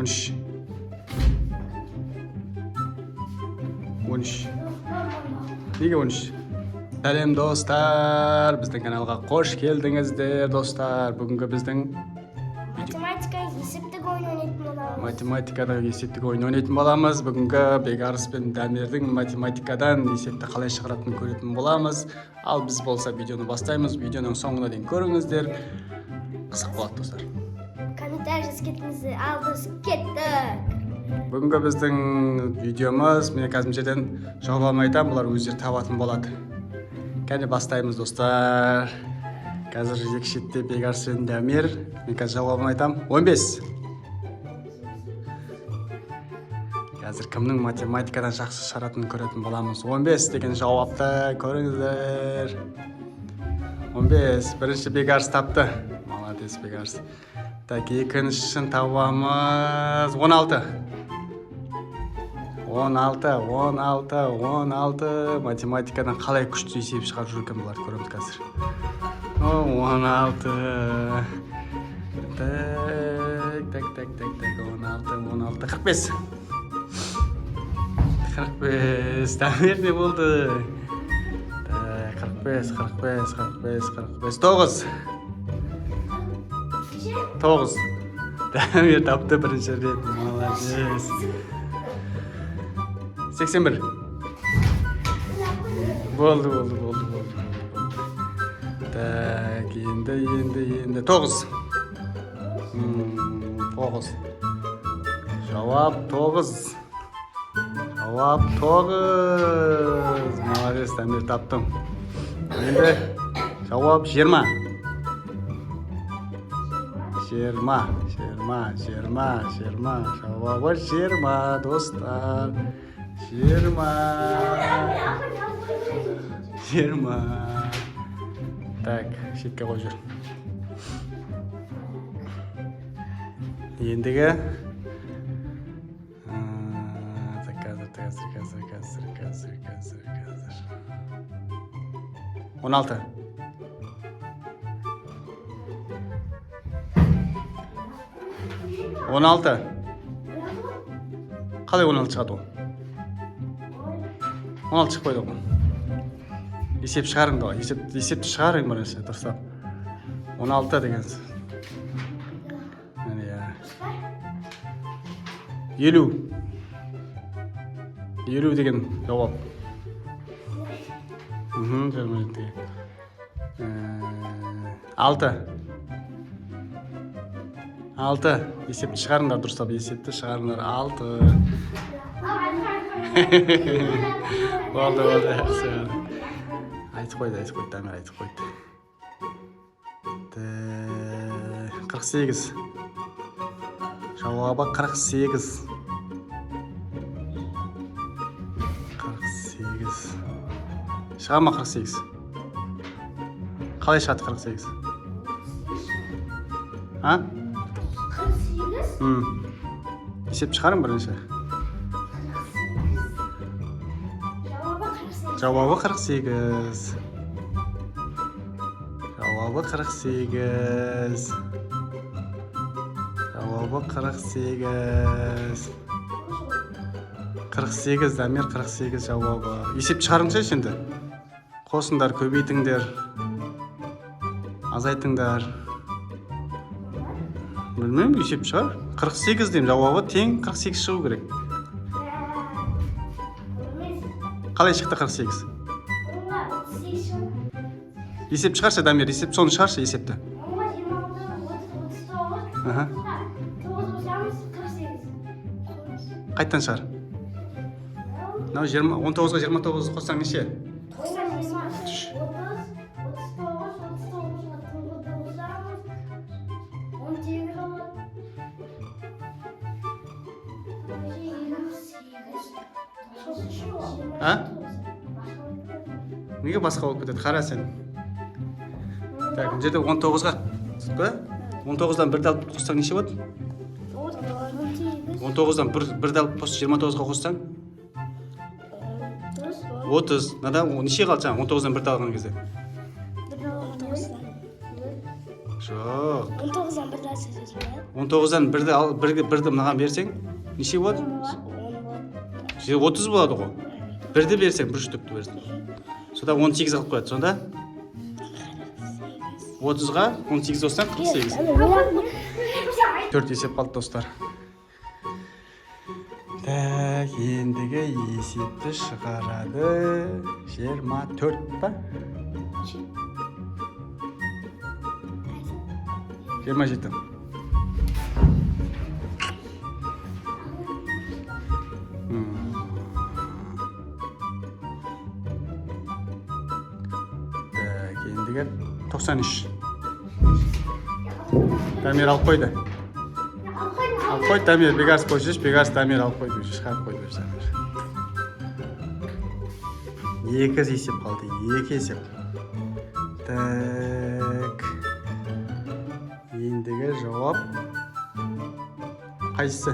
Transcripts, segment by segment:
13. 13. Неге 13? Сәлем достар, біздің каналға қош келдіңіздер достар. Бүгінгі біздің математикада есептік ойын ойнайтын боламыз. Бүгінгі Бекарыс пен Дамирдің математикадан есепті қалай шығаратынын көретін боламыз. Ал біз болса видеоны бастаймыз. Видеоның соңына дейін көріңіздер. Қызық болады достар. Комментарий жазып кетіңіздер. Ал біз кеттік. Бүгінгі біздің видеомыз, мен қазір жерден жауабын айтамын, бұлар өздері табатын болады. Кәне бастаймыз достар. Қазір екі шетте Бекарыс пен Дамир. Мен қазір жауабын айтамын. 15. Қазір кімнің математикадан жақсы шығаратынын көретін боламыз. 15 деген жауапты көріңіздер. 15. Бірінші Бекарыс тапты. Молодец Бекарыс. Так, екіншісін табамыз. 16. 16. Математикадан қалай күшті есеп шығарып жүр екен бұларды көреміз қазір. 16. Так. 16. 45. 45. Дамир не болды? 45. 9. 9. Дамир тапты бірінші рет. Молодец. 81. Болды. Так, енді. 9. 9. Жауап 9. Молодец, Дамир таптым. Енді жауап 20. 20. Жауабы 20 достар. 20. Так, шетке қойып жүр. Ендігі 16. 16. Қалай 16 шығады ол? 16 шықпайды ол. Есеп шығарыңды ғой. Есепті шығарың бірінші дұрыстап. 16 деген. 50 деген жауап. 6. Есепті шығарыңдар дұрыстап. Есепті шығарыңдар. 6. Болды. Айтып қойды, Дамир айтып қойды. 48. Жауабы 48. 48. Шыға ма 48? Қалай шығады 48? А? 48? Есеп шығарың бірінші. Жауабы 48. Жауабы 48. Дамир 48 жауабы. Есеп шығарыңшы енді. Қосыңдар, көбейтіңдер. Азайтыңдар. Білмеймін, есеп шығар. 48 деймін, жауабы тең 48 шығу керек. Қалай шықты 48? Есеп шығаршы, Дамир, соны шығаршы есепті. Қайттан шығар? 19-ға 29 қоссаң неше? 30. Неге басқа болып кетеді? Қара сен. Так, жерде 19-ға. 19-дан 1-ді алып қоссаң неше болады? 19-дан 1-ді алып 29-ға қоссаң? 30. Нада неше қалды жаңа 19-дан 1-ді алған кезде? Жоқ. 19-дан бірді алса сөз болады. 19-дан бірді мынаған берсең, неше болады? 30 болады ғой. Бірді берсең, бір штукты берсең. Сода 18 қылып қояды, сонда? 30-ға 18 қоссаң 48. 4 есеп қалды достар. Так, ендігі есепті шығарады 24 па? 27. Так, ендігі 93. Дамир алып қойды. Алып қойды, Дамир, бегарс қойшы, бегарс Дамир алып қойды, шығарып қойды. Екі есеп қалды, екі есеп. Так. Ендігі жауап қайсысы?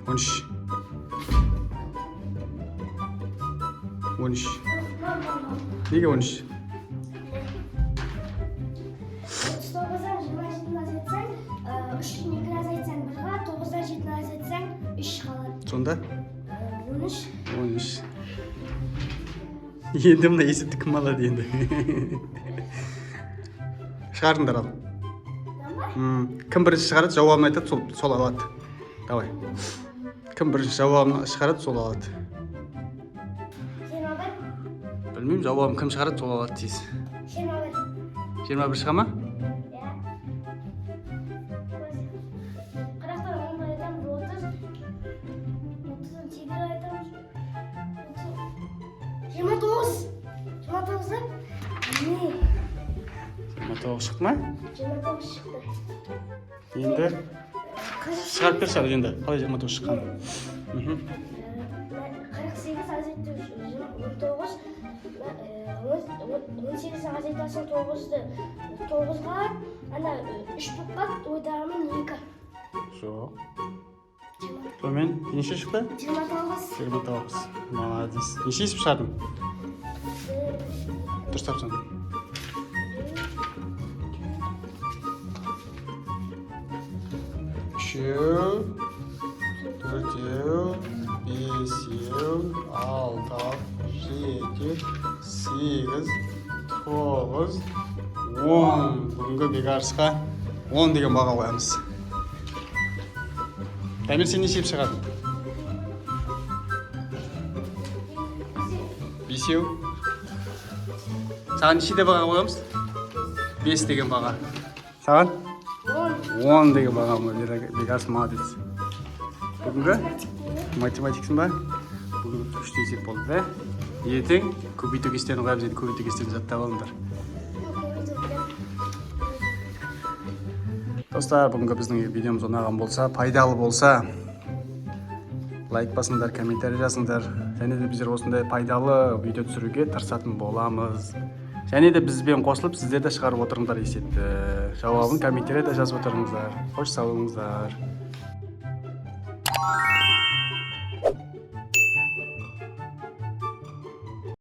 Он үш. Неге 13? 39-дан 27-ні азайтсаң, 3-тен 2-ні азайтсаң 1-ға, 9-дан 7-ні азайтсаң 3 қалады. Сонда? 13. Енді мына есепті кім алады енді? Шығарыңдар ал. Кім бірінші шығарады, жауабын айтады, сол алады. Давай. Кім бірінші жауабын шығарады, сол алады. Білмеймін, жауабым кім шығарады, сол алады дейсіз. 21 шыға ма? Шықты ма? 29 шықты. Енді шығарып берші ал енді, қалай 29 шыққан? 48 азайтты 19, 18 азайтасың 9-ға, ана 3 тұққа, ойдағымен 2. Жоқ. Сонымен, неше шықты? 29. 29. Молодец. Неше есіп шығардың? Дұрыс тапсың. Үшеу, төртеу, бесеу, алтау, жеті, сегіз, тоғыз, 10. Бүгінгі бегарысқа 10 деген баға қоямыз. Дамир, сен неше шығардың? Бесеу. Саған неше де баға қоямыз? 5 деген баға. Саған? 10 деген баға ма? Бегарс молодец. Бүгінгі математиксің ба? Бүгін күшті есеп болды да? Ертең көбейту кестені қойып, енді көбейту кестені жаттап алыңдар. Достар, бүгінгі біздің видеомыз ұнаған болса, пайдалы болса, лайк басыңдар, комментарий жазыңдар. Және де біздер осындай пайдалы видео түсіруге тырысатын боламыз. Және де бізбен қосылып, сіздер де шығарып отырыңдар есепті. Жауабын комментарийде жазып отырыңыздар. Қош сау болыңыздар.